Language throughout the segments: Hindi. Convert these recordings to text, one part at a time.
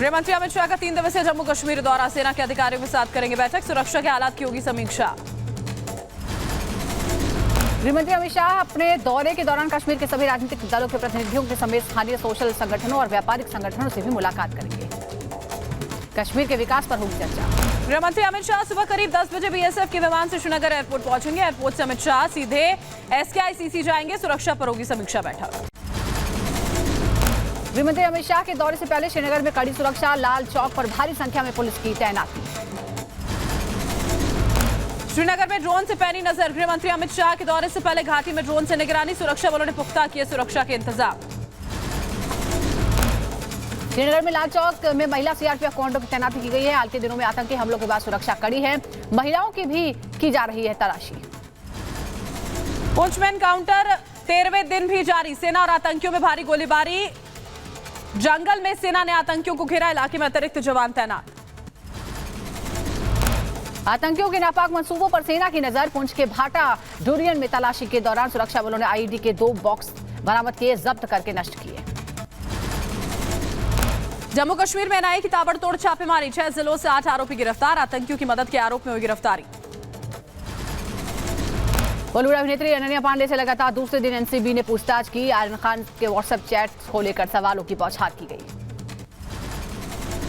गृह मंत्री अमित शाह का 3 दिवसीय जम्मू कश्मीर दौरा, सेना के अधिकारियों के साथ करेंगे बैठक, सुरक्षा के हालात की होगी समीक्षा। गृहमंत्री अमित शाह अपने दौरे के दौरान कश्मीर के सभी राजनीतिक दलों के प्रतिनिधियों के समेत स्थानीय सोशल संगठनों और व्यापारिक संगठनों से भी मुलाकात करेंगे। कश्मीर के विकास पर होगी चर्चा। गृह मंत्री अमित शाह सुबह करीब 10 बजे बीएसएफ के विमान से श्रीनगर एयरपोर्ट पहुंचेंगे। एयरपोर्ट से अमित शाह सीधे SKICC जाएंगे, सुरक्षा पर होगी समीक्षा बैठक। गृहमंत्री अमित शाह के दौरे से पहले श्रीनगर में कड़ी सुरक्षा, लाल चौक पर भारी संख्या में पुलिस की तैनाती। श्रीनगर में ड्रोन से पैनी नजर, गृह मंत्री अमित शाह के दौरे से पहले घाटी में ड्रोन से निगरानी, सुरक्षा बलों ने पुख्ता किए सुरक्षा के इंतजाम। श्रीनगर में लाल चौक में महिला CRPF कमांडो की तैनाती की गई है। हाल के दिनों में आतंकी हमलों के बाद सुरक्षा कड़ी है, महिलाओं की भी की जा रही है तलाशी। पुंछ में एनकाउंटर 13वें दिन भी जारी, सेना और आतंकियों में भारी गोलीबारी। जंगल में सेना ने आतंकियों को घेरा, इलाके में अतिरिक्त जवान तैनात। आतंकियों के नापाक मंसूबों पर सेना की नजर, पुंछ के भाटा डोरियन में तलाशी के दौरान सुरक्षा बलों ने IED के 2 बॉक्स बरामद किए, जब्त करके नष्ट किए। जम्मू कश्मीर में NIA की ताबड़तोड़ छापेमारी, 6 जिलों से 8 आरोपी गिरफ्तार, आतंकियों की मदद के आरोप में हुई गिरफ्तारी। बॉलीवुड अभिनेत्री अनन्या पांडे से लगातार दूसरे दिन NCB ने पूछताछ की। आर्यन खान के WhatsApp चैट को लेकर सवालों की बौछार की गई।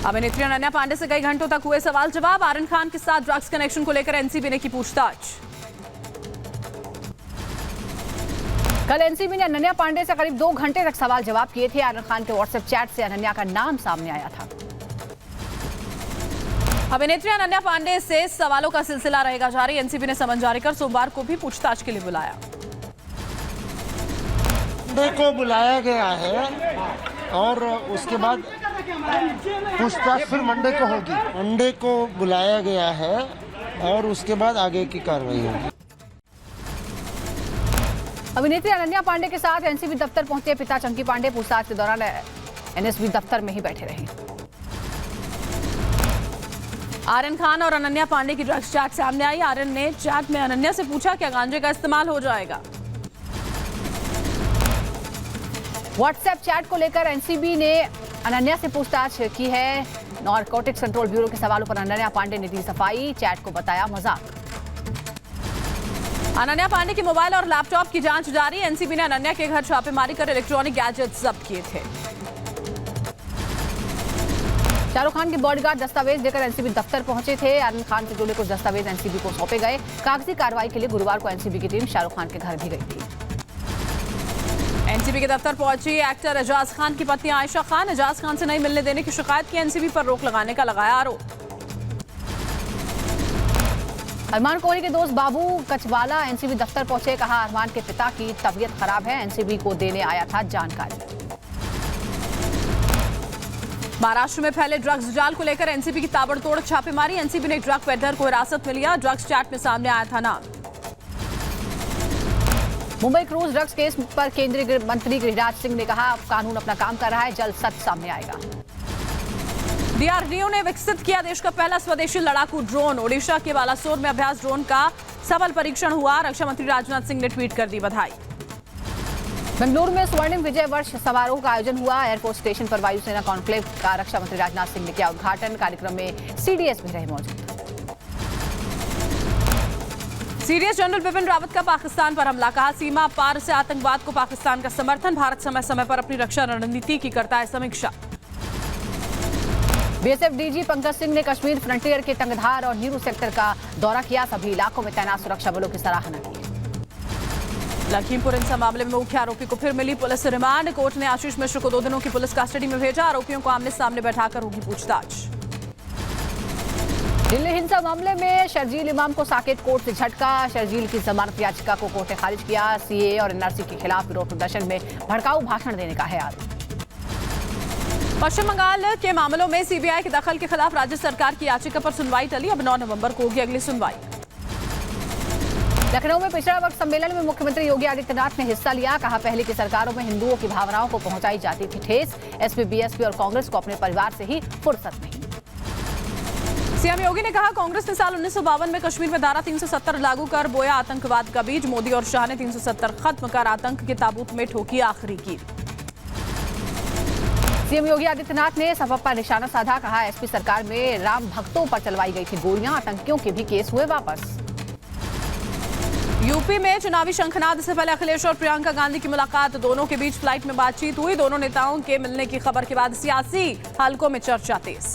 अभिनेत्री अनन्या पांडे से कई घंटों तक हुए सवाल जवाब, आर्यन खान के साथ ड्रग्स कनेक्शन को लेकर NCB ने की पूछताछ। कल NCB ने अनन्या पांडे से करीब 2 घंटे तक सवाल जवाब किए थे। आर्यन खान के WhatsApp चैट से अनन्या का नाम सामने आया था। अभिनेत्री अनन्या पांडे से सवालों का सिलसिला रहेगा जारी, NCB ने समन जारी कर सोमवार को भी पूछताछ के लिए बुलाया। मंडे को बुलाया गया है और उसके बाद पूछताछ फिर मंडे को होगी। मंडे को बुलाया गया है और उसके बाद आगे की कार्रवाई होगी। अभिनेत्री अनन्या पांडे के साथ NCB दफ्तर पहुंचे पिता चंकी पांडे, पूछताछ के दौरान NSB दफ्तर में ही बैठे रहे। आर्यन खान और अनन्या पांडे की ड्रग्स चैट सामने आई। आर्यन ने चैट में अनन्या से पूछा क्या गांजे का इस्तेमाल हो जाएगा। WhatsApp चैट को लेकर NCB ने अनन्या से पूछताछ की है। नारकोटिक्स कंट्रोल ब्यूरो के सवालों पर अनन्या पांडे ने दी सफाई, चैट को बताया मजाक। अनन्या पांडे के मोबाइल और लैपटॉप की जांच जारी, NCB ने अनन्या के घर छापेमारी कर इलेक्ट्रॉनिक गैजेट्स जब्त किए थे। शाहरुख खान के बॉडीगार्ड दस्तावेज लेकर NCB दफ्तर पहुंचे थे। आर्यन खान से जुड़े कुछ दस्तावेज NCB को सौंपे गए। कागजी कार्रवाई के लिए गुरुवार को NCB की टीम शाहरुख खान के घर भी गई थी। NCB के दफ्तर पहुंची एक्टर एजाज खान की पत्नी आयशा खान, एजाज खान से नहीं मिलने देने की शिकायत की, NCB पर रोक लगाने का लगाया आरोप। अरमान कोहली के दोस्त बाबू कचवाला NCB दफ्तर पहुंचे, कहा अरमान के पिता की तबीयत खराब है, NCB को देने आया था जानकारी। महाराष्ट्र में फैले ड्रग्स जाल को लेकर NCB की ताबड़तोड़ छापेमारी, NCB ने एक ड्रग पेडलर को हिरासत में लिया, ड्रग्स चैट में सामने आया था नाम। मुंबई क्रूज ड्रग्स केस पर केंद्रीय गृह मंत्री गिरिराज सिंह ने कहा कानून अपना काम कर रहा है, जल्द सच सामने आएगा। DRDO ने विकसित किया देश का पहला स्वदेशी लड़ाकू ड्रोन, ओडिशा के बालासोर में अभ्यास ड्रोन का सफल परीक्षण हुआ, रक्षा मंत्री राजनाथ सिंह ने ट्वीट कर दी बधाई। बेंगलुरु में स्वर्णिम विजय वर्ष समारोह का आयोजन हुआ, एयरपोर्ट स्टेशन पर वायुसेना कॉन्क्लेव का रक्षा मंत्री राजनाथ सिंह ने किया उद्घाटन, कार्यक्रम में CDS भी रहे मौजूद। सीडीएस जनरल बिपिन रावत का पाकिस्तान पर हमला, कहा सीमा पार से आतंकवाद को पाकिस्तान का समर्थन, भारत समय समय पर अपनी रक्षा रणनीति की करता है समीक्षा। BSF DG पंकज सिंह ने कश्मीर फ्रंटियर के तंगधार और नीरू सेक्टर का दौरा किया, सभी इलाकों में तैनात सुरक्षा बलों की सराहना की। लखीमपुर हिंसा मामले में मुख्य आरोपी को फिर मिली पुलिस रिमांड, कोर्ट ने आशीष मिश्र को 2 दिनों की पुलिस कस्टडी में भेजा, आरोपियों को आमने सामने बैठाकर होगी पूछताछ। दिल्ली हिंसा मामले में शर्जील इमाम को साकेत कोर्ट से झटका, शर्जील की जमानत याचिका को कोर्ट ने खारिज किया, CAA और NRC के खिलाफ विरोध प्रदर्शन में भड़काऊ भाषण देने का है आरोप। पश्चिम बंगाल के मामलों में CBI के दखल के खिलाफ राज्य सरकार की याचिका पर सुनवाई टली, अब 9 नवंबर को होगी अगली सुनवाई। लखनऊ में पिछड़ा वर्ग सम्मेलन में मुख्यमंत्री योगी आदित्यनाथ ने हिस्सा लिया, कहा पहले की सरकारों में हिंदुओं की भावनाओं को पहुंचाई जाती थी ठेस, SP, BSP और कांग्रेस को अपने परिवार से ही फुर्सत नहीं। सीएम योगी ने कहा कांग्रेस ने साल 1952 में कश्मीर में धारा 370 लागू कर बोया आतंकवाद का बीज, मोदी और शाह ने 370 खत्म कर आतंक के ताबूत में ठोकी आखिरी कील। सीएम योगी आदित्यनाथ ने सपा पर निशाना साधा, कहा एसपी सरकार में राम भक्तों पर चलवाई गई थी गोलियां, आतंकियों के भी केस हुए वापस। यूपी में चुनावी शंखनाद से पहले अखिलेश और प्रियंका गांधी की मुलाकात, दोनों के बीच फ्लाइट में बातचीत हुई। दोनों नेताओं के मिलने की खबर के बाद सियासी हलकों में चर्चा तेज।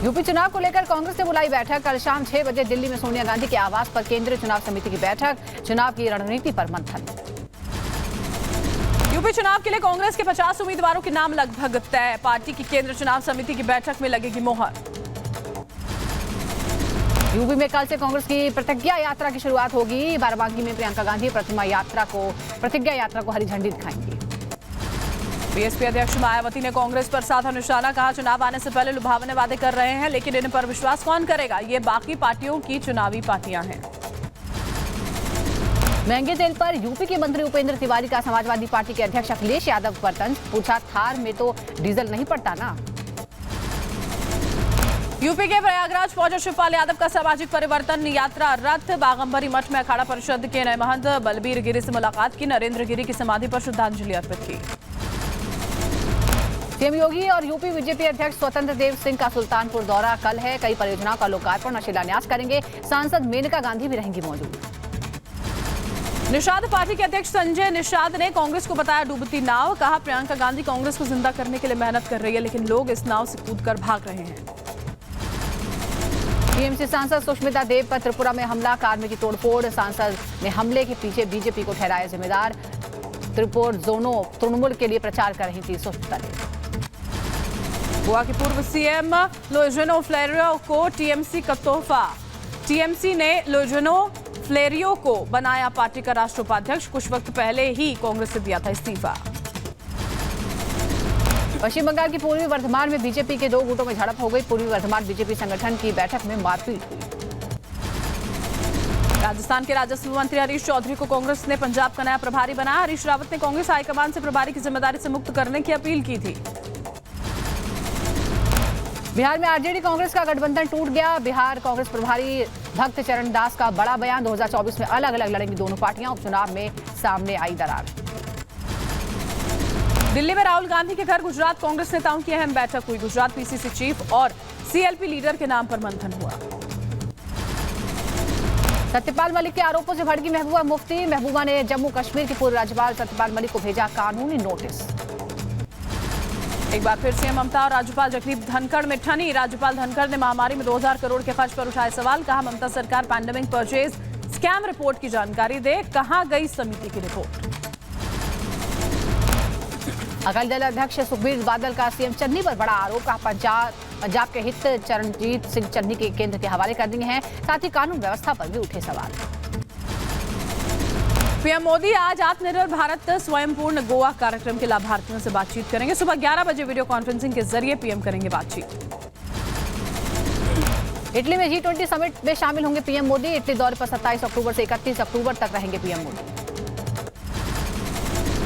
यूपी चुनाव को लेकर कांग्रेस ने बुलाई बैठक, कल शाम 6 बजे दिल्ली में सोनिया गांधी के आवास पर केंद्रीय चुनाव समिति की बैठक, चुनाव की रणनीति पर मंथन। यूपी चुनाव के लिए कांग्रेस के 50 उम्मीदवारों के नाम लगभग तय, पार्टी की केंद्रीय चुनाव समिति की बैठक में लगेगी मोहर। यूपी में कल से कांग्रेस की प्रतिज्ञा यात्रा की शुरुआत होगी, बाराबंकी में प्रियंका गांधी प्रतिज्ञा यात्रा को हरी झंडी दिखाएंगी। बीएसपी अध्यक्ष मायावती ने कांग्रेस पर साधा निशाना, कहा चुनाव आने से पहले लुभावने वादे कर रहे हैं, लेकिन इन पर विश्वास कौन करेगा, ये बाकी पार्टियों की चुनावी पार्टियां हैं। महंगे तेल पर यूपी के मंत्री उपेंद्र तिवारी का समाजवादी पार्टी के अध्यक्ष अखिलेश यादव पर तंज, पूछा थार में तो डीजल नहीं पड़ता ना। यूपी के प्रयागराज पहुंचा शिवपाल यादव का सामाजिक परिवर्तन यात्रा रथ, बागंबरी मठ में अखाड़ा परिषद के नए महंत बलबीर गिरी से मुलाकात की, नरेंद्र गिरी की समाधि पर श्रद्धांजलि अर्पित की। सीएम योगी और यूपी बीजेपी अध्यक्ष स्वतंत्र देव सिंह का सुल्तानपुर दौरा कल है, कई परियोजनाओं का लोकार्पण और शिलान्यास करेंगे, सांसद मेनका गांधी भी रहेंगी मौजूद। निषाद पार्टी के अध्यक्ष संजय निषाद ने कांग्रेस को बताया डूबती नाव, कहा प्रियंका गांधी कांग्रेस को जिंदा करने के लिए मेहनत कर रही है, लेकिन लोग इस नाव से कूदकर भाग रहे हैं। टीएमसी सांसद सुष्मिता देव पर त्रिपुरा में हमला, कार में की तोड़फोड़, सांसद ने हमले के पीछे बीजेपी को ठहराया जिम्मेदार, त्रिपुर जोनों तृणमूल के लिए प्रचार कर रही थी सुष्मिता देव। गोवा के पूर्व सीएम लोजेनो फ्लेरियो को टीएमसी का तोहफा, टीएमसी ने लोजेनो फ्लेरियो को बनाया पार्टी का राष्ट्रीय उपाध्यक्ष, कुछ वक्त पहले ही कांग्रेस से दिया था इस्तीफा। पश्चिम बंगाल की पूर्वी वर्धमान में बीजेपी के 2 गुटों में झड़प हो गई, पूर्वी वर्धमान बीजेपी संगठन की बैठक में मारपीट हुई। राजस्थान के राजस्व मंत्री हरीश चौधरी को कांग्रेस ने पंजाब का नया प्रभारी बनाया, हरीश रावत ने कांग्रेस हाईकमान से प्रभारी की जिम्मेदारी से मुक्त करने की अपील की थी। बिहार में आरजेडी कांग्रेस का गठबंधन टूट गया, बिहार कांग्रेस प्रभारी भक्त चरण दास का बड़ा बयान, 2024 में अलग अलग लड़ेंगी दोनों पार्टियां, उपचुनाव में सामने आई दरार। दिल्ली में राहुल गांधी के घर गुजरात कांग्रेस नेताओं की अहम बैठक हुई, गुजरात पीसीसी चीफ और सीएलपी लीडर के नाम पर मंथन हुआ। सत्यपाल मलिक के आरोपों से भड़की महबूबा मुफ्ती, महबूबा ने जम्मू कश्मीर के पूर्व राज्यपाल सत्यपाल मलिक को भेजा कानूनी नोटिस। एक बार फिर सीएम ममता और राज्यपाल जगदीप धनखड़ में ठनी, राज्यपाल धनखड़ ने महामारी में 2000 करोड़ के खर्च पर उठाए सवाल, कहा ममता सरकार पैंडेमिक परचेज स्कैम रिपोर्ट की जानकारी दे, कहां गई समिति की रिपोर्ट। अकाली दल अध्यक्ष सुखबीर बादल का सीएम चन्नी पर बड़ा आरोप, कहा पंजाब के हित चरणजीत सिंह चन्नी के केंद्र के हवाले कर दिए हैं, साथ ही कानून व्यवस्था पर भी उठे सवाल। पीएम मोदी आज आत्मनिर्भर भारत स्वयंपूर्ण गोवा कार्यक्रम के लाभार्थियों से बातचीत करेंगे, सुबह 11 बजे वीडियो कॉन्फ्रेंसिंग के जरिए पीएम करेंगे बातचीत। इटली में G20 समिट में शामिल होंगे पीएम मोदी, इटली दौरे पर 27 अक्टूबर से 31 अक्टूबर तक रहेंगे पीएम मोदी।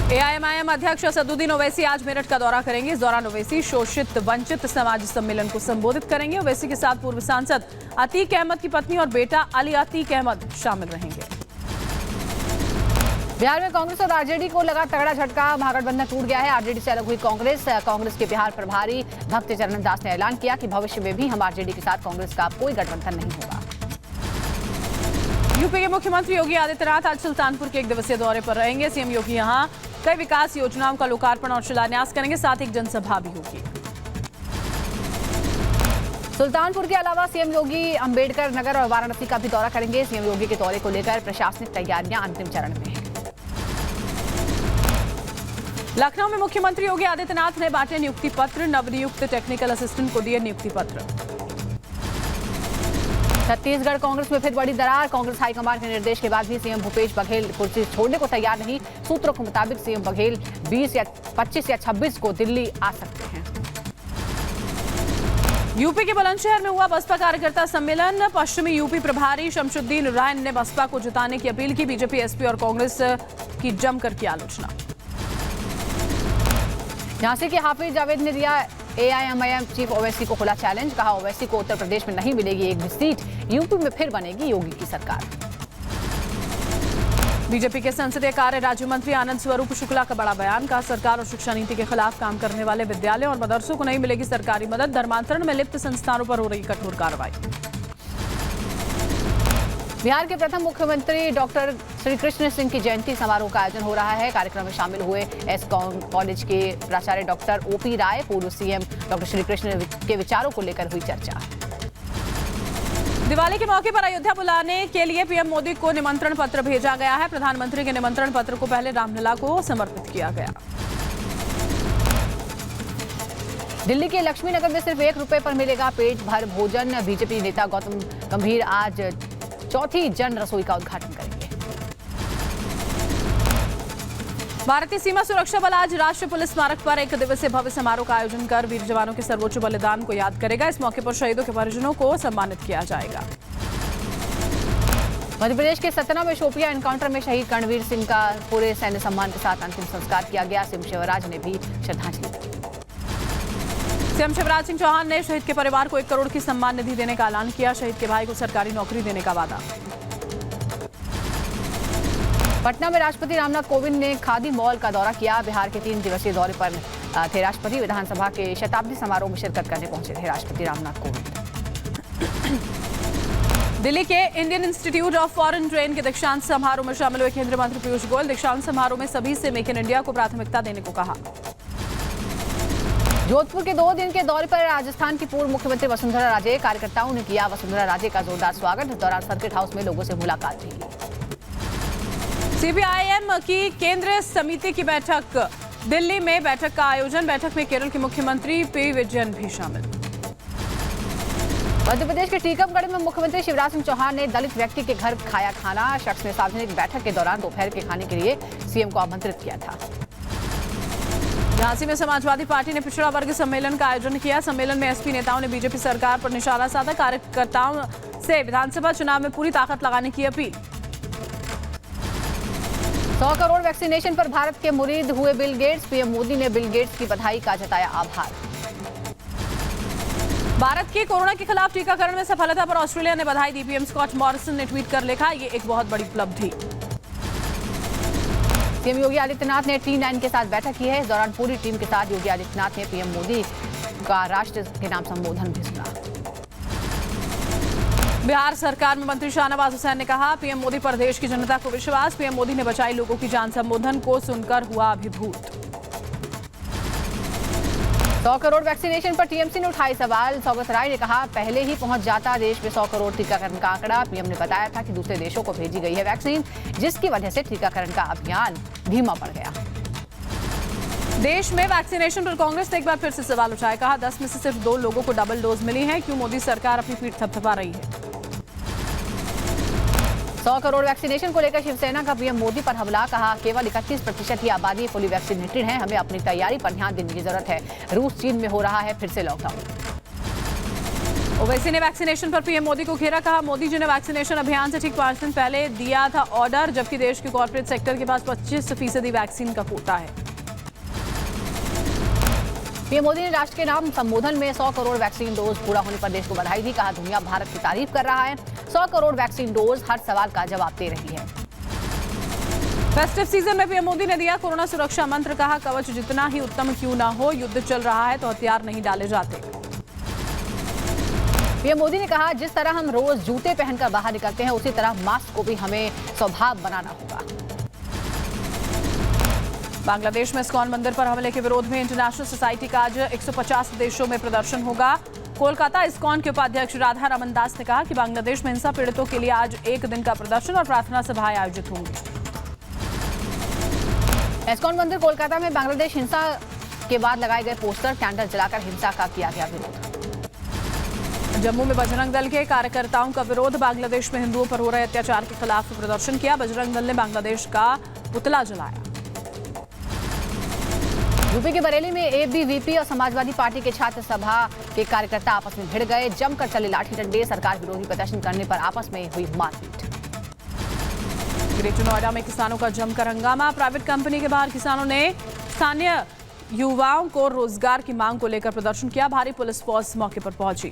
एआईएमआईएम अध्यक्ष असदुद्दीन ओवैसी आज मेरठ का दौरा करेंगे, इस दौरान ओवैसी शोषित वंचित समाज सम्मेलन को संबोधित करेंगे। ओवैसी के साथ पूर्व सांसद अतीक अहमद की पत्नी और बेटा अली अतीक अहमद शामिल रहेंगे। बिहार में कांग्रेस और आरजेडी को लगा तगड़ा झटका, महागठबंधन टूट गया है, आरजेडी से अलग हुई कांग्रेस। कांग्रेस के बिहार प्रभारी भक्त चरण दास ने ऐलान किया कि भविष्य में भी हम आरजेडी के साथ कांग्रेस का कोई गठबंधन नहीं होगा। यूपी के मुख्यमंत्री योगी आदित्यनाथ आज सुल्तानपुर के 1 दिवसीय दौरे पर रहेंगे। सीएम योगी यहां कई विकास योजनाओं का लोकार्पण और शिलान्यास करेंगे, साथ ही एक जनसभा भी होगी। सुल्तानपुर के अलावा सीएम योगी अंबेडकर नगर और वाराणसी का भी दौरा करेंगे। सीएम योगी के दौरे को लेकर प्रशासनिक तैयारियां अंतिम चरण में हैं। लखनऊ में मुख्यमंत्री योगी आदित्यनाथ ने बांटे नियुक्ति पत्र, नवनियुक्त टेक्निकल असिस्टेंट को दिए नियुक्ति पत्र। छत्तीसगढ़ कांग्रेस में फिर बड़ी दरार, कांग्रेस हाईकमान के निर्देश के बाद भी सीएम भूपेश बघेल कुर्सी छोड़ने को तैयार नहीं। सूत्रों के मुताबिक सीएम बघेल 20 या 25 या 26 को दिल्ली आ सकते हैं। यूपी के बुलंदशहर में हुआ बसपा कार्यकर्ता सम्मेलन, पश्चिमी यूपी प्रभारी शमशुद्दीन रायन ने बसपा को जिताने की अपील की, बीजेपी एसपी और कांग्रेस की जमकर की आलोचना। झांसी के हाफिज जावेद ने दिया एआईएमआईएम चीफ ओवैसी को खुला चैलेंज, कहा ओवैसी को उत्तर प्रदेश में नहीं मिलेगी एक भी सीट, यूपी में फिर बनेगी योगी की सरकार। बीजेपी के संसदीय कार्य राज्य मंत्री आनंद स्वरूप शुक्ला का बड़ा बयान। कहा, सरकार और शिक्षा नीति के खिलाफ काम करने वाले विद्यालयों और मदरसों को नहीं मिलेगी सरकारी मदद। धर्मांतरण में लिप्त संस्थानों पर हो रही कठोर कार्रवाई। बिहार के प्रथम मुख्यमंत्री डॉक्टर श्री कृष्ण सिंह की जयंती समारोह का आयोजन हो रहा है। कार्यक्रम में शामिल हुए एस कॉलेज के प्राचार्य डॉक्टर ओपी राय। पूर्व सीएम डॉक्टर श्री कृष्ण के विचारों को लेकर हुई चर्चा। दिवाली के मौके पर अयोध्या बुलाने के लिए पीएम मोदी को निमंत्रण पत्र भेजा गया है। प्रधानमंत्री के निमंत्रण पत्र को पहले रामलला को समर्पित किया गया। दिल्ली के लक्ष्मी नगर में सिर्फ ₹1 पर मिलेगा पेट भर भोजन। बीजेपी नेता गौतम गंभीर आज चौथी जन रसोई का उद्घाटन करेंगे। भारतीय सीमा सुरक्षा बल आज राष्ट्रीय पुलिस स्मारक पर एक दिवसीय भव्य समारोह का आयोजन कर वीर जवानों के सर्वोच्च बलिदान को याद करेगा। इस मौके पर शहीदों के परिजनों को सम्मानित किया जाएगा। मध्य प्रदेश के सतना में शोपिया एनकाउंटर में शहीद कर्णवीर सिंह का पूरे सैन्य सम्मान के साथ अंतिम संस्कार किया गया। सीएम शिवराज ने भी श्रद्धांजलि दी। सीएम शिवराज सिंह चौहान ने शहीद के परिवार को 1 करोड़ की सम्मान निधि देने का ऐलान किया। शहीद के भाई को सरकारी नौकरी देने का वादा। पटना में राष्ट्रपति रामनाथ कोविंद ने खादी मॉल का दौरा किया। बिहार के 3 दिवसीय दौरे पर थे राष्ट्रपति। विधानसभा के शताब्दी समारोह में शिरकत करने पहुंचे थे राष्ट्रपति रामनाथ कोविंद। दिल्ली के Indian institute of foreign trade के दीक्षांत समारोह में शामिल हुए केंद्रीय मंत्री पीयूष गोयल। दीक्षांत समारोह में सभी से मेक इन इंडिया को प्राथमिकता देने को कहा। जोधपुर के 2 दिन के दौरे पर राजस्थान की पूर्व मुख्यमंत्री वसुंधरा राजे। कार्यकर्ताओं ने किया वसुंधरा राजे का जोरदार स्वागत। इस दौरान सर्किट हाउस में लोगों से मुलाकात भी की। सीपीआईएम की केंद्रीय समिति की बैठक दिल्ली में बैठक का आयोजन। बैठक में केरल के मुख्यमंत्री पी विजयन भी शामिल। मध्य प्रदेश के टीकमगढ़ में मुख्यमंत्री शिवराज सिंह चौहान ने दलित व्यक्ति के घर खाया खाना। शख्स ने सार्वजनिक बैठक के दौरान दोपहर के खाने के लिए सीएम को आमंत्रित किया था। झांसी में समाजवादी पार्टी ने पिछड़ा वर्ग सम्मेलन का आयोजन किया। सम्मेलन में एसपी नेताओं ने बीजेपी सरकार पर निशाना साधा। कार्यकर्ताओं से विधानसभा चुनाव में पूरी ताकत लगाने की अपील। 100 करोड़ वैक्सीनेशन पर भारत के मुरीद हुए बिल गेट्स। पीएम मोदी ने बिल गेट्स की बधाई का जताया आभार। भारत के कोरोना के खिलाफ टीकाकरण में सफलता पर ऑस्ट्रेलिया ने बधाई दी। पीएम स्कॉट मॉरिसन ने ट्वीट कर लिखा, ये एक बहुत बड़ी उपलब्धि। सीएम योगी आदित्यनाथ ने T9 के साथ बैठक की है। इस दौरान पूरी टीम के साथ योगी आदित्यनाथ ने पीएम मोदी का राष्ट्र के नाम संबोधन भी सुना। बिहार सरकार में मंत्री शाहनवाज हुसैन ने कहा, पीएम मोदी पर देश की जनता को विश्वास। पीएम मोदी ने बचाई लोगों की जान। संबोधन को सुनकर हुआ अभिभूत। 100 करोड़ वैक्सीनेशन पर टीएमसी ने उठाए सवाल। सौगत राय ने कहा, पहले ही पहुंच जाता देश में 100 करोड़ टीकाकरण का आंकड़ा। पीएम ने बताया था कि दूसरे देशों को भेजी गई है वैक्सीन, जिसकी वजह से टीकाकरण का अभियान धीमा पड़ गया। देश में वैक्सीनेशन पर कांग्रेस ने एक बार फिर से सवाल उठाया। कहा, 10 में से सिर्फ 2 लोगों को डबल डोज मिली है। क्यों मोदी सरकार अपनी पीठ थपथपा रही है? 100 करोड़ वैक्सीनेशन को लेकर शिवसेना का पीएम मोदी पर हमला। कहा, केवल 31% ही आबादी फुली वैक्सीनेटेड है। हमें अपनी तैयारी पर ध्यान देने की जरूरत है। रूस चीन में हो रहा है फिर से लॉकडाउन। ओवैसी ने वैक्सीनेशन पर पीएम मोदी को घेरा। कहा, मोदी जी ने वैक्सीनेशन अभियान से ठीक 5 दिन पहले दिया था ऑर्डर, जबकि देश के कॉर्पोरेट सेक्टर के पास 25% वैक्सीन का कोटा है। पीएम मोदी ने राष्ट्र के नाम संबोधन में 100 करोड़ वैक्सीन डोज पूरा होने पर देश को बधाई दी। कहा, दुनिया भारत की तारीफ कर रहा है। 100 करोड़ वैक्सीन डोज हर सवाल का जवाब दे रही है। फेस्टिव सीजन में पीएम मोदी ने दिया कोरोना सुरक्षा मंत्र। कहा, कवच जितना ही उत्तम क्यों ना हो, युद्ध चल रहा है तो हथियार नहीं डाले जाते। पीएम मोदी ने कहा, जिस तरह हम रोज जूते पहनकर बाहर निकलते हैं, उसी तरह मास्क को भी हमें स्वभाव बनाना होगा। बांग्लादेश में इस्कॉन मंदिर पर हमले के विरोध में इंटरनेशनल सोसाइटी का आज 150 देशों में प्रदर्शन होगा। कोलकाता इस्कॉन के उपाध्यक्ष राधा रमन दास ने कहा कि बांग्लादेश में हिंसा पीड़ितों के लिए आज एक दिन का प्रदर्शन और प्रार्थना सभाएं आयोजित होंगी। इस्कॉन मंदिर कोलकाता में बांग्लादेश हिंसा के बाद लगाए गए पोस्टर, कैंडल जलाकर हिंसा का किया गया विरोध। जम्मू में बजरंग दल के कार्यकर्ताओं का विरोध। बांग्लादेश में हिंदुओं पर हो रहे अत्याचार के खिलाफ प्रदर्शन किया। बजरंग दल ने बांग्लादेश का पुतला जलाया। यूपी के बरेली में एबीवीपी और समाजवादी पार्टी के छात्र सभा के कार्यकर्ता आपस में भिड़ गए। जमकर चले लाठी डंडे। सरकार विरोधी प्रदर्शन करने पर आपस में हुई मारपीट। ग्रेटर नोएडा में किसानों का जमकर हंगामा। प्राइवेट कंपनी के बाहर किसानों ने स्थानीय युवाओं को रोजगार की मांग को लेकर प्रदर्शन किया। भारी पुलिस फोर्स मौके पर पहुंची।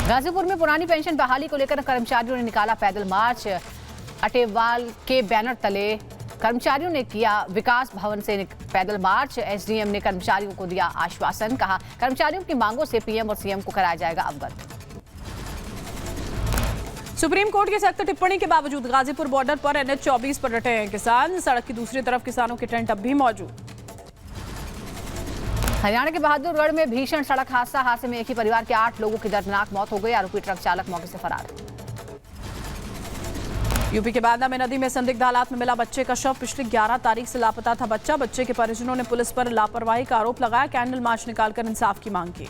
गाजीपुर में पुरानी पेंशन बहाली को लेकर कर्मचारियों ने निकाला पैदल मार्च। अटेवाल के बैनर तले कर्मचारियों ने किया विकास भवन से पैदल मार्च। एसडीएम ने कर्मचारियों को दिया आश्वासन, कहा कर्मचारियों की मांगों से पीएम और सीएम को कराया जाएगा अवगत। सुप्रीम कोर्ट की सख्त टिप्पणी के बावजूद गाजीपुर बॉर्डर पर NH 24 पर डटे हैं किसान। सड़क की दूसरी तरफ किसानों के टेंट अब भी मौजूद। हरियाणा के बहादुरगढ़ में भीषण सड़क हादसे में एक ही परिवार के 8 लोगों की दर्दनाक मौत हो गई। आरोपी ट्रक चालक मौके से फरार। यूपी के बांदा में नदी में संदिग्ध हालात में मिला बच्चे का शव। पिछली 11 तारीख से लापता था बच्चा। बच्चे के परिजनों ने पुलिस पर लापरवाही का आरोप लगाया। कैंडल मार्च निकालकर इंसाफ की मांग की।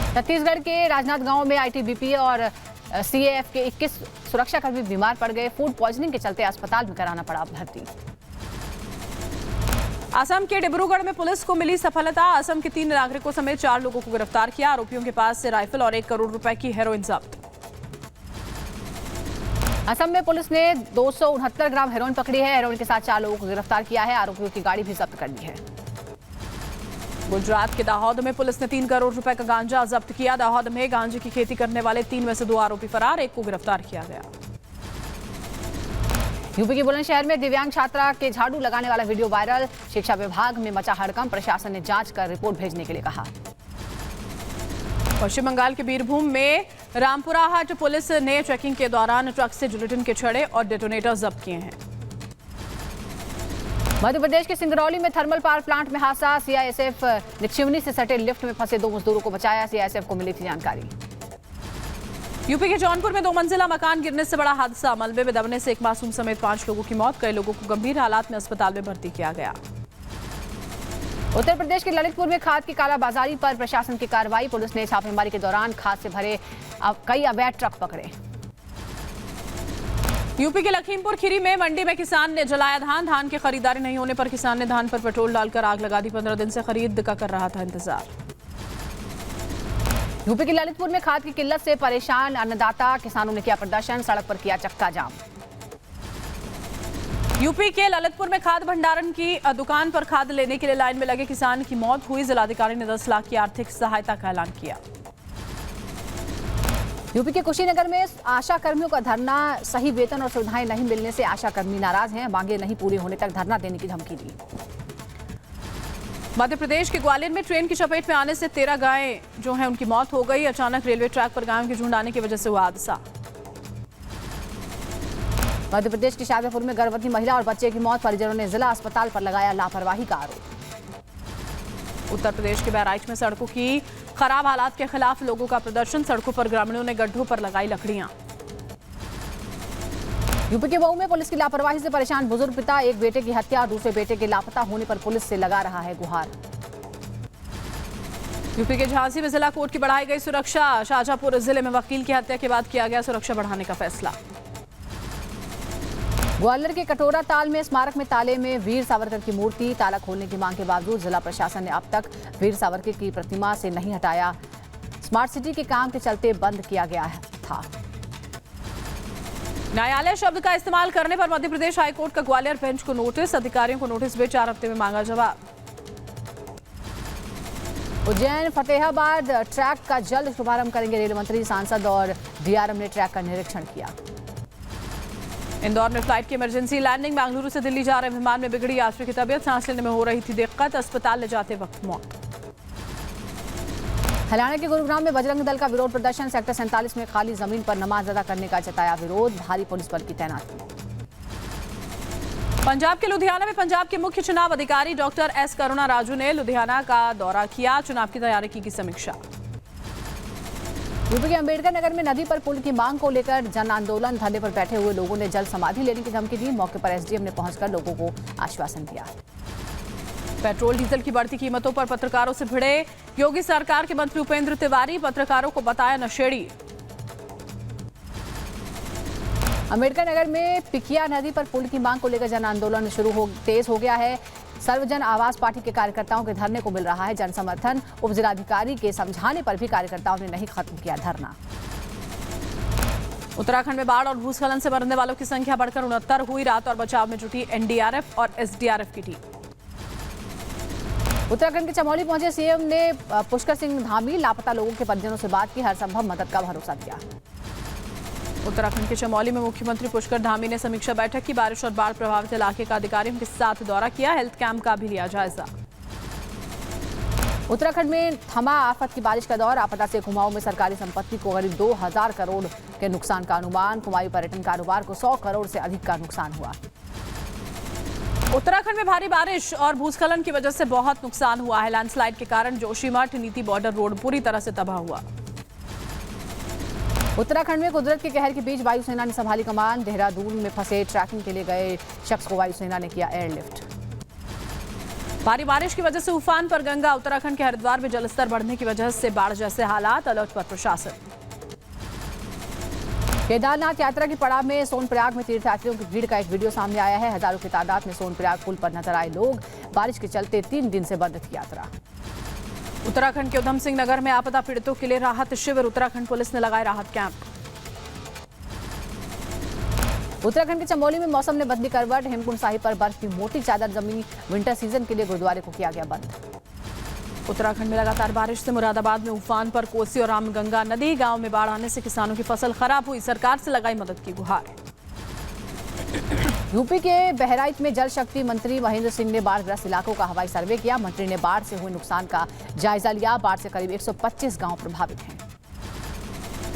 छत्तीसगढ़ के राजनांदगांव में आईटीबीपी और सीएएफ के 21 सुरक्षाकर्मी बीमार पड़ गए। फूड पॉइजनिंग के चलते अस्पताल में कराना पड़ा भर्ती। असम के डिब्रूगढ़ में पुलिस को मिली सफलता। असम के 3 नागरिकों समेत 4 लोगों को गिरफ्तार किया। आरोपियों के पास से राइफल और 1 करोड़ रुपए की हेरोइन जब्त। असम में पुलिस ने 269 ग्राम हेरोइन पकड़ी है। हेरोइन के साथ 4 लोगों को गिरफ्तार किया है। आरोपियों की गाड़ी भी जब्त कर ली है। गुजरात के दाहोद में पुलिस ने 3 करोड़ रुपए का गांजा जब्त किया। दाहोद में गांजे की खेती करने वाले 3 में से 2 आरोपी फरार, 1 को गिरफ्तार किया गया। यूपी के बुलंदशहर में दिव्यांग छात्रा के झाड़ू लगाने वाला वीडियो वायरल। शिक्षा विभाग में मचा हड़कंप। प्रशासन ने जांच कर रिपोर्ट भेजने के लिए कहा। पश्चिम बंगाल के बीरभूम में रामपुराहाट पुलिस ने चेकिंग के दौरान ट्रक से जिलेटिन के छड़े और डेटोनेटर जब्त किए हैं। मध्य प्रदेश के सिंगरौली में थर्मल पावर प्लांट में हादसा। सीआईएसएफ ने चिमनी से सटे लिफ्ट में फंसे 2 मजदूरों को बचाया। सीआईएसएफ को मिली थी जानकारी। यूपी के जौनपुर में 2 मंजिला मकान गिरने से बड़ा हादसा। मलबे में दबने से एक मासूम समेत 5 लोगों की मौत। कई लोगों को गंभीर हालात में अस्पताल में भर्ती किया गया। उत्तर प्रदेश के ललितपुर में खाद की कालाबाजारी पर प्रशासन की कार्रवाई। पुलिस ने छापेमारी के दौरान खाद से भरे कई अवैध ट्रक पकड़े। यूपी के लखीमपुर खीरी में मंडी में किसान ने जलाया धान की खरीदारी नहीं होने पर किसान ने धान पर पेट्रोल डालकर आग लगा दी। 15 दिन से खरीद का कर रहा था इंतजार। यूपी के ललितपुर में खाद की किल्लत से परेशान अन्नदाता। किसानों ने किया प्रदर्शन, सड़क पर किया चक्का जाम। यूपी के ललितपुर में खाद भंडारण की दुकान पर खाद लेने के लिए लाइन में लगे किसान की मौत हुई। जिलाधिकारी ने 10 लाख की आर्थिक सहायता का ऐलान किया। यूपी के कुशीनगर में आशा कर्मियों का धरना। सही वेतन और सुविधाएं नहीं मिलने से आशा कर्मी नाराज हैं। मांगे नहीं पूरी होने तक धरना देने की धमकी दी। मध्य प्रदेश के ग्वालियर में ट्रेन की चपेट में आने से 13 गायें जो हैं उनकी मौत हो गई। अचानक रेलवे ट्रैक पर गायों के झुंड आने की वजह से हुआ हादसा। मध्य प्रदेश के शाजापुर में गर्भवती महिला और बच्चे की मौत। परिजनों ने जिला अस्पताल पर लगाया लापरवाही का आरोप। उत्तर प्रदेश के बहराइच में सड़कों की खराब हालात के खिलाफ लोगों का प्रदर्शन। सड़कों पर ग्रामीणों ने गड्ढों पर लगाई लकड़ियां। यूपी के मऊ में पुलिस की लापरवाही से परेशान बुजुर्ग पिता। एक बेटे की हत्या और दूसरे बेटे के लापता होने पर पुलिस से लगा रहा है गुहार। यूपी के झांसी में जिला कोर्ट की बढ़ाई गई सुरक्षा। शाहजहांपुर जिले में वकील की हत्या के बाद किया गया सुरक्षा बढ़ाने का फैसला। ग्वालियर के कटोरा ताल में स्मारक में ताले में वीर सावरकर की मूर्ति। ताला खोलने की मांग के बावजूद जिला प्रशासन ने अब तक वीर सावरकर की प्रतिमा से नहीं हटाया। स्मार्ट सिटी के काम के चलते बंद किया गया था। न्यायालय शब्द का इस्तेमाल करने पर मध्य प्रदेश हाईकोर्ट का ग्वालियर बेंच को नोटिस। अधिकारियों को नोटिस भेज 4 हफ्ते में मांगा जवाब। उज्जैन फतेहाबाद ट्रैक का जल्द शुभारंभ करेंगे रेल मंत्री। सांसद और डीआरएम ने ट्रैक का निरीक्षण किया। इंदौर में फ्लाइट की इमरजेंसी लैंडिंग। बेंगलुरु से दिल्ली जा रहे विमान में बिगड़ी यात्री की तबीयत। सांस लेने में हो रही थी दिक्कत। अस्पताल ले जाते वक्त मौत। हरियाणा के गुरुग्राम में बजरंग दल का विरोध प्रदर्शन। सेक्टर 47 में खाली जमीन पर नमाज अदा करने का जताया विरोध। भारी पुलिस बल की तैनाती। पंजाब के लुधियाना में पंजाब के मुख्य चुनाव अधिकारी डॉक्टर एस करुणा राजू ने लुधियाना का दौरा किया। चुनाव की तैयारी की समीक्षा। यूपी के अंबेडकर नगर में नदी पर पुल की मांग को लेकर जन आंदोलन। धरने पर बैठे हुए लोगों ने जल समाधि लेने की धमकी दी। मौके पर एसडीएम ने पहुंचकर लोगों को आश्वासन दिया। पेट्रोल डीजल की बढ़ती कीमतों पर पत्रकारों से भिड़े योगी सरकार के मंत्री उपेंद्र तिवारी। पत्रकारों को बताया नशेड़ी। अंबेडकर नगर में पिकिया नदी पर पुल की मांग को लेकर जन आंदोलन तेज हो गया है। सर्वजन आवास पार्टी के कार्यकर्ताओं के धरने को मिल रहा है जन समर्थन। उप जिलाधिकारी के समझाने पर भी कार्यकर्ताओं ने नहीं खत्म किया धरना। उत्तराखंड में बाढ़ और भूस्खलन से मरने वालों की संख्या बढ़कर 69 हुई। राहत और बचाव में जुटी एनडीआरएफ और एसडीआरएफ की टीम। उत्तराखंड के चमोली पहुंचे सीएम ने पुष्कर सिंह धामी लापता लोगों के परिजनों से बात की। हर संभव मदद का भरोसा दिया। उत्तराखंड के चमोली में मुख्यमंत्री पुष्कर धामी ने समीक्षा बैठक की। बारिश और बाढ़ प्रभावित इलाके का अधिकारियों के साथ दौरा किया। हेल्थ कैंप का भी लिया जायजा। उत्तराखंड में थमा आफत की बारिश का दौर। आपदा से कुमाऊं में सरकारी संपत्ति को करीब 2000 करोड़ के नुकसान का अनुमान। कुमाऊं पर्यटन कारोबार को 100 करोड़ से अधिक का नुकसान हुआ। उत्तराखंड में भारी बारिश और भूस्खलन की वजह से बहुत नुकसान हुआ है। लैंडस्लाइड के कारण जोशीमठ नीति बॉर्डर रोड पूरी तरह से तबाह हुआ। उत्तराखंड में कुदरत के कहर के बीच वायुसेना ने संभाली कमान। देहरादून में फंसे ट्रैकिंग के लिए गए शख्स को वायुसेना ने किया एयरलिफ्ट। भारी बारिश की वजह से उफान पर गंगा। उत्तराखंड के हरिद्वार में जलस्तर बढ़ने की वजह से बाढ़ जैसे हालात। अलर्ट पर प्रशासन। केदारनाथ यात्रा की पड़ाव में सोनप्रयाग में तीर्थयात्रियों की भीड़ का एक वीडियो सामने आया है। हजारों की तादाद में सोनप्रयाग पुल पर नजर आए लोग। बारिश के चलते 3 दिन से बंद थी यात्रा। उत्तराखंड के उधम सिंह नगर में आपदा पीड़ितों के लिए राहत शिविर। उत्तराखंड पुलिस ने लगाए राहत कैंप। उत्तराखंड के चमोली में मौसम ने बदली करवट। हेमकुंड साहिब पर बर्फ की मोटी चादर जमी। विंटर सीजन के लिए गुरुद्वारे को किया गया बंद। उत्तराखंड में लगातार बारिश से मुरादाबाद में उफान पर कोसी और रामगंगा नदी। गांव में बाढ़ आने से किसानों की फसल खराब हुई। सरकार से लगाई मदद की गुहार। यूपी के बहराइच में जल शक्ति मंत्री महेंद्र सिंह ने बाढ़ग्रस्त इलाकों का हवाई सर्वे किया। मंत्री ने बाढ़ से हुए नुकसान का जायजा लिया। बाढ़ से करीब 125 गांव प्रभावित हैं।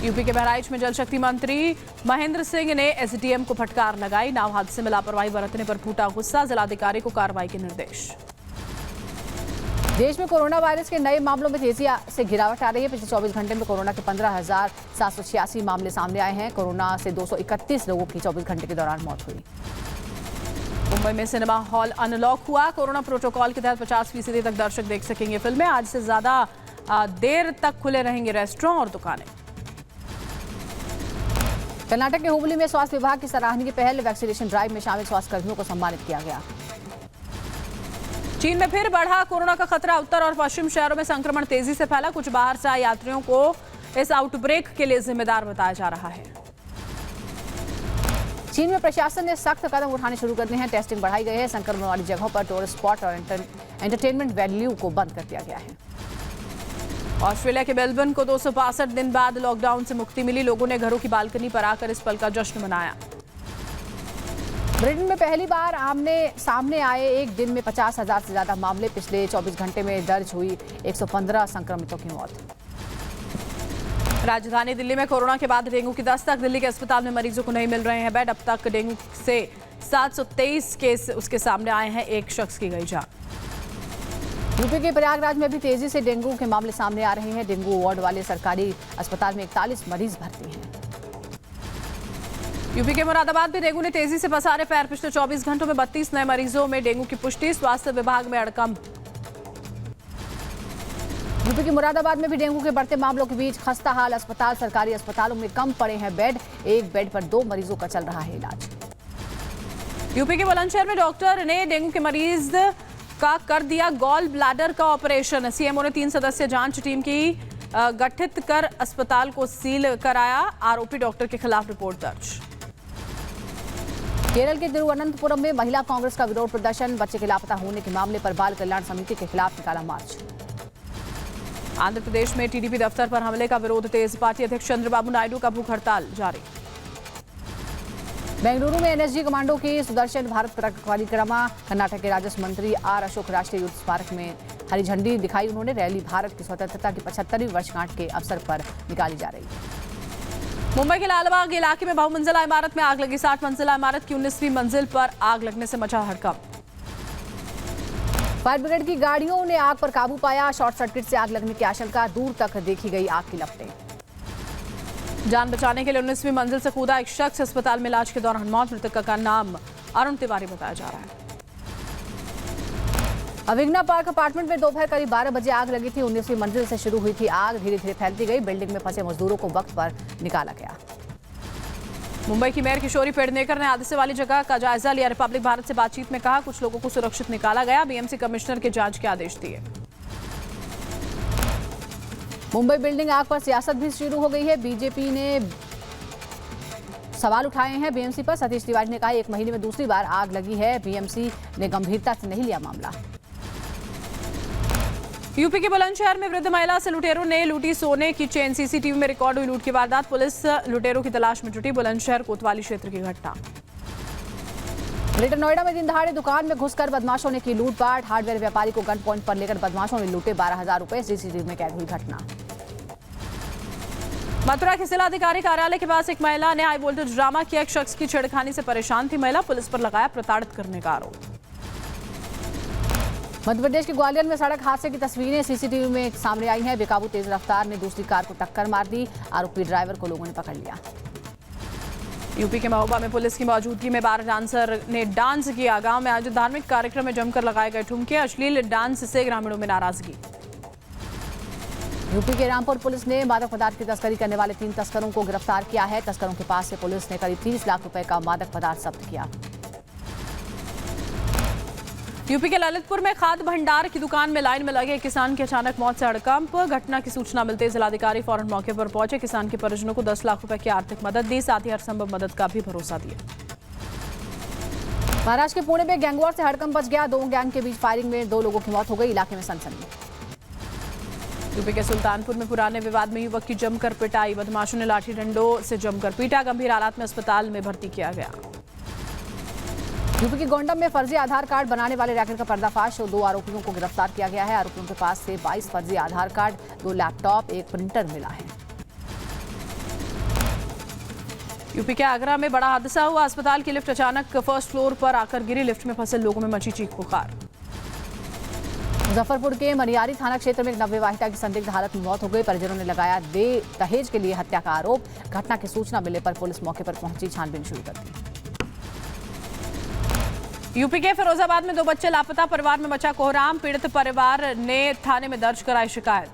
यूपी के बहराइच में जल शक्ति मंत्री महेंद्र सिंह ने एसडीएम को फटकार लगाई। नाव हादसे में लापरवाही बरतने पर फूटा गुस्सा। जिलाधिकारी को कार्रवाई के निर्देश। देश में कोरोना वायरस के नए मामलों में तेजी से गिरावट आ रही है। पिछले 24 घंटे में कोरोना के 15,786 मामले सामने आए हैं। कोरोना से 231 लोगों की 24 घंटे के दौरान मौत हुई। मुंबई में सिनेमा हॉल अनलॉक हुआ। कोरोना प्रोटोकॉल के तहत 50% तक दर्शक देख सकेंगे फिल्में। आज से ज्यादा देर तक खुले रहेंगे रेस्टोरेंट और दुकानें। कर्नाटक के हुबली में स्वास्थ्य विभाग की सराहनीय पहल। वैक्सीनेशन ड्राइव में शामिल स्वास्थ्यकर्मियों को सम्मानित किया गया। चीन में फिर बढ़ा कोरोना का खतरा। उत्तर और पश्चिम शहरों में संक्रमण तेजी से फैला। कुछ बाहर से आए यात्रियों को इस आउटब्रेक के लिए जिम्मेदार बताया जा रहा है। चीन में प्रशासन ने सख्त कदम उठाने शुरू कर दिए हैं। टेस्टिंग बढ़ाई गई है। संक्रमण वाली जगहों पर टूरिस्ट स्पॉट और एंटरटेनमेंट वैल्यू को बंद कर दिया गया है। ऑस्ट्रेलिया के मेलबर्न को 265 दिन बाद लॉकडाउन से मुक्ति मिली। लोगों ने घरों की बालकनी पर आकर इस पल का जश्न मनाया। ब्रिटेन में पहली बार सामने आए एक दिन में 50,000 से ज्यादा मामले। पिछले 24 घंटे में दर्ज हुई 115 संक्रमितों की मौत। राजधानी दिल्ली में कोरोना के बाद डेंगू की दस्तक। दिल्ली के अस्पताल में मरीजों को नहीं मिल रहे हैं बेड। अब तक डेंगू से 723 केस उसके सामने आए हैं। एक शख्स की गई जान। यूपी के प्रयागराज में भी तेजी से डेंगू के मामले सामने आ रहे हैं। डेंगू वार्ड वाले सरकारी अस्पताल में 41 मरीज भर्ती हैं। यूपी के मुरादाबाद में डेंगू ने तेजी से पसारे पैर। पिछले 24 घंटों में 32 नए मरीजों में डेंगू की पुष्टि। स्वास्थ्य विभाग में हड़कंप। यूपी के मुरादाबाद में भी डेंगू के बढ़ते मामलों के बीच खस्ता हाल अस्पताल। सरकारी अस्पतालों में कम पड़े हैं बेड। एक बेड पर 2 मरीजों का चल रहा है इलाज। यूपी के बुलंदशहर में डॉक्टर ने डेंगू के मरीज का कर दिया गॉल ब्लैडर का ऑपरेशन। सीएमओ ने 3 सदस्यीय जांच टीम की गठित कर अस्पताल को सील कराया। आरोपी डॉक्टर के खिलाफ रिपोर्ट दर्ज। केरल के तिरुवनंतपुरम में महिला कांग्रेस का विरोध प्रदर्शन। बच्चे के लापता होने के मामले पर बाल कल्याण समिति के खिलाफ निकाला मार्च। आंध्र प्रदेश में टीडीपी दफ्तर पर हमले का विरोध तेज। पार्टी अध्यक्ष चंद्रबाबू नायडू का भूख हड़ताल जारी। बेंगलुरु में एनएसजी कमांडो की सुदर्शन भारत परिक्रमा। कर्नाटक के राजस्व मंत्री आर अशोक राष्ट्रीय युद्ध स्मारक में हरी झंडी दिखाई उन्होंने। रैली भारत की स्वतंत्रता की 75वीं वर्षगांठ के अवसर पर निकाली जा रही है। मुंबई के लालबाग इलाके में बहुमंजिला इमारत में आग लगी। 60 मंजिला इमारत की 19वीं मंजिल पर आग लगने से मचा हड़कंप। फायर ब्रिगेड की गाड़ियों ने आग पर काबू पाया। शॉर्ट सर्किट से आग लगने की आशंका। दूर तक देखी गई आग की लपटें। जान बचाने के लिए 19वीं मंजिल से कूदा एक शख्स। अस्पताल में इलाज के दौरान मौत। मृतक का नाम अरुण तिवारी बताया जा रहा है। अविग्ना पार्क अपार्टमेंट में दोपहर करीब 12 बजे आग लगी थी। 19वीं मंजिल से शुरू हुई थी आग। धीरे धीरे फैलती गई। बिल्डिंग में फंसे मजदूरों को वक्त पर निकाला गया। मुंबई की मेयर किशोरी पेडनेकर ने हादसे वाली जगह का जायजा लिया। रिपब्लिक भारत से बातचीत में कहा कुछ लोगों को सुरक्षित निकाला गया। बीएमसी कमिश्नर के जांच के आदेश दिए। मुंबई बिल्डिंग आग पर सियासत भी शुरू हो गई है। बीजेपी ने सवाल उठाए हैं बीएमसी पर। सतीश तिवारी ने कहा 1 महीने में दूसरी बार आग लगी है। बीएमसी ने गंभीरता से नहीं लिया मामला। यूपी के बुलंदशहर में वृद्ध महिला से लुटेरों ने लूटी सोने की चेन। सीसीटीवी में रिकॉर्ड हुई लूट की वारदात। पुलिस लुटेरों की तलाश में जुटी। बुलंदशहर कोतवाली क्षेत्र की घटना। ग्रेटर नोएडा में दिन दहाड़े दुकान में घुसकर बदमाशों ने की लूटपाट। हार्डवेयर व्यापारी को गन पॉइंट पर लेकर बदमाशों ने लूटे 12,000 रुपए। सीसीटीवी में कैद हुई घटना। मथुरा के जिलाधिकारी कार्यालय के पास एक महिला ने हाई वोल्टेज ड्रामा किया। एक शख्स की छेड़खानी से परेशान थी महिला। पुलिस पर लगाया प्रताड़ित करने का आरोप। मध्य प्रदेश के ग्वालियर में सड़क हादसे की तस्वीरें सीसीटीवी में सामने आई हैं। बेकाबू तेज रफ्तार ने दूसरी कार को टक्कर मार दी। आरोपी ड्राइवर को लोगों ने पकड़ लिया। यूपी के महोबा में पुलिस की मौजूदगी में 12 डांसर ने डांस किया। गांव में आयोजित धार्मिक कार्यक्रम में जमकर लगाए गए ठुमके। अश्लील डांस से ग्रामीणों में नाराजगी। यूपी के रामपुर पुलिस ने मादक पदार्थ की तस्करी करने वाले 3 तस्करों को गिरफ्तार किया है। तस्करों के पास से पुलिस ने करीब 30 लाख रुपए का मादक पदार्थ जब्त किया। यूपी के ललितपुर में खाद भंडार की दुकान में लाइन में लगे किसान की अचानक मौत से हड़कंप। घटना की सूचना मिलते जिलाधिकारी फौरन मौके पर पहुंचे। किसान के परिजनों को 10 लाख रुपए की आर्थिक मदद दी। साथ ही हर संभव मदद का भी भरोसा दिया। महाराष्ट्र के पुणे में गैंगवॉर से हड़कंप मच गया। 2 गैंग के बीच फायरिंग में 2 लोगों की मौत हो गई। इलाके में सनसनी। यूपी के सुल्तानपुर में पुराने विवाद में युवक की जमकर पिटाई। बदमाशों ने लाठी डंडों से जमकर पीटा। गंभीर हालात में अस्पताल में भर्ती किया गया। यूपी के गोंडम में फर्जी आधार कार्ड बनाने वाले रैकेट का पर्दाफाश। 2 आरोपियों को गिरफ्तार किया गया है। आरोपियों के पास से 22 फर्जी आधार कार्ड, 2 लैपटॉप, 1 प्रिंटर मिला है। यूपी के आगरा में बड़ा हादसा हुआ। अस्पताल की लिफ्ट अचानक फर्स्ट फ्लोर पर आकर गिरी। लिफ्ट में फंसे लोगों में मची चीख पुकार। मुजफ्फरपुर के मनियारी थाना क्षेत्र में एक नवविवाहिता की संदिग्ध हालत में मौत हो गई। परिजनों ने लगाया दहेज के लिए हत्या का आरोप। घटना की सूचना मिलने पर पुलिस मौके पर पहुंची, छानबीन शुरू कर दी। यूपी के फिरोजाबाद में 2 बच्चे लापता। परिवार में मचा कोहराम। पीड़ित परिवार ने थाने में दर्ज कराई शिकायत।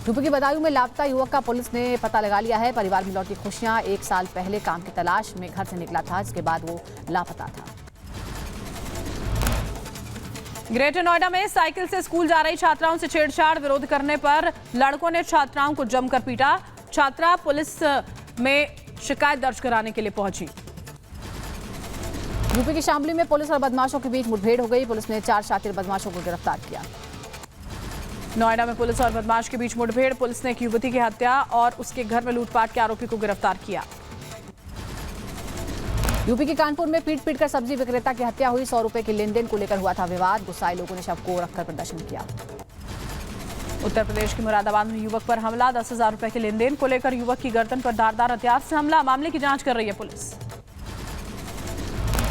यूपी के बदायूं में लापता युवक का पुलिस ने पता लगा लिया है। परिवार में लौटी खुशियां। 1 साल पहले काम की तलाश में घर से निकला था, जिसके बाद वो लापता था। ग्रेटर नोएडा में साइकिल से स्कूल जा रही छात्राओं से छेड़छाड़। विरोध करने पर लड़कों ने छात्राओं को जमकर पीटा। छात्रा पुलिस में शिकायत दर्ज कराने के लिए पहुंची। यूपी के शामली में पुलिस और बदमाशों के बीच मुठभेड़ हो गई। पुलिस ने 4 शातिर बदमाशों को गिरफ्तार किया। नोएडा में पुलिस और बदमाश के बीच मुठभेड़। पुलिस ने एक युवती की हत्या और उसके घर में लूटपाट के आरोपी को गिरफ्तार किया। यूपी के कानपुर में पीट कर सब्जी विक्रेता की हत्या हुई। 100 रुपए के लेन देन को लेकर हुआ था विवाद। गुस्साए लोगों ने शव को रखकर प्रदर्शन किया। उत्तर प्रदेश के मुरादाबाद में युवक पर हमला। 10,000 रुपए के लेन देन को लेकर युवक की गर्दन पर धारदार हथियार से हमला। मामले की जांच कर रही है पुलिस।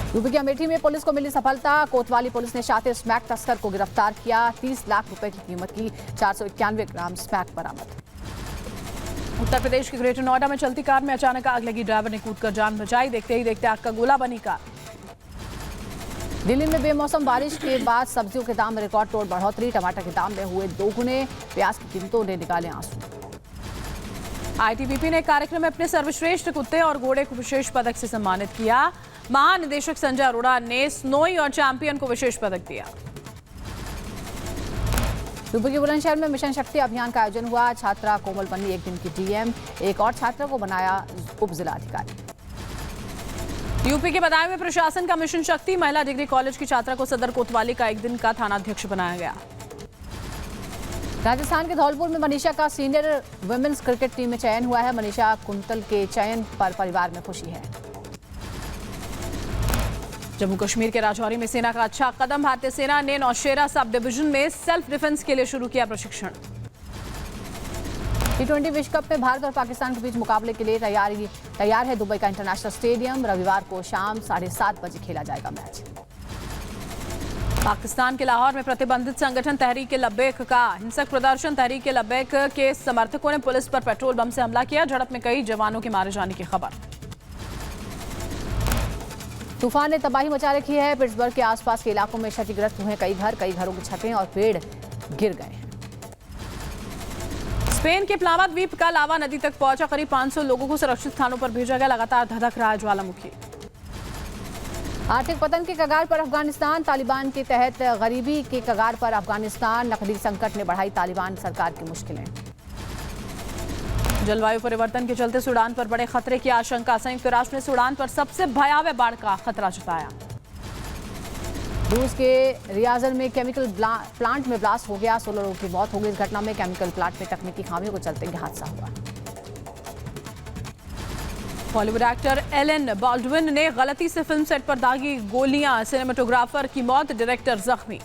यूपी के अमेठी में पुलिस को मिली सफलता। कोतवाली पुलिस ने शातिर स्मैक तस्कर को गिरफ्तार किया। 30 लाख रुपए की कीमत की 491 ग्राम स्मैक बरामद। उत्तर प्रदेश के ग्रेटर नोएडा में चलती कार में अचानक आग लगी। ड्राइवर ने कूदकर जान बचाई। देखते ही देखते आग का गोला बनी कार। दिल्ली में बेमौसम बारिश के बाद सब्जियों के दाम में रिकॉर्ड तोड़ बढ़ोतरी। टमाटर के दाम में हुए 2 गुने। प्याज की कीमतों ने निकाले आंसू। आईटीबीपी ने कार्यक्रम में अपने सर्वश्रेष्ठ कुत्ते और घोड़े को विशेष पदक से सम्मानित किया। महानिदेशक संजय अरोड़ा ने स्नोई और चैंपियन को विशेष पदक दिया। यूपी के बुलंदशहर में मिशन शक्ति अभियान का आयोजन हुआ। छात्रा कोमल बनी 1 दिन की डीएम। एक और छात्रा को बनाया उप जिलाधिकारी। यूपी के बदायूं में प्रशासन का मिशन शक्ति। महिला डिग्री कॉलेज की छात्रा को सदर कोतवाली का 1 दिन का थानाध्यक्ष बनाया गया। राजस्थान के धौलपुर में मनीषा का सीनियर वुमेन्स क्रिकेट टीम में चयन हुआ है। मनीषा कुंतल के चयन पर परिवार में खुशी है। जम्मू कश्मीर के राजौरी में सेना का अच्छा कदम। भारतीय सेना ने नौशेरा सब डिवीजन में सेल्फ डिफेंस के लिए शुरू किया प्रशिक्षण। T20 विश्व कप में भारत और पाकिस्तान के बीच मुकाबले के लिए तैयार है दुबई का इंटरनेशनल स्टेडियम। रविवार को शाम 7:30 बजे खेला जाएगा मैच। पाकिस्तान के लाहौर में प्रतिबंधित संगठन तहरीक लब्बैक का हिंसक प्रदर्शन। तहरीक लब्बैक के समर्थकों ने पुलिस पर पेट्रोल बम से हमला किया। झड़प में कई जवानों के मारे जाने की खबर। तूफान ने तबाही मचा रखी है। पिट्सबर्ग के आसपास के इलाकों में क्षतिग्रस्त हुए कई घरों की छतें और पेड़ गिर गए हैं। स्पेन के प्लावा द्वीप का लावा नदी तक पहुंचा। करीब 500 लोगों को सुरक्षित स्थानों पर भेजा गया। लगातार धधक रहा है ज्वालामुखी। आर्थिक पतन के कगार पर अफगानिस्तान। तालिबान के तहत गरीबी के कगार पर अफगानिस्तान। नकदी संकट ने बढ़ाई तालिबान सरकार की मुश्किलें। जलवायु परिवर्तन के चलते सूडान पर बड़े खतरे की आशंका। संयुक्त राष्ट्र ने सूडान पर सबसे भयावह बाढ़ का खतरा जताया। रूस के रियाजन में केमिकल प्लांट में ब्लास्ट हो गया, 16 लोगों की मौत हो गई। इस घटना में केमिकल प्लांट में तकनीकी खामियों के चलते यह हादसा हुआ। बॉलीवुड एक्टर एलन बाल्डविन ने गलती से फिल्म सेट पर दागी गोलियां, सिनेमेटोग्राफर की मौत, डायरेक्टर जख्मी।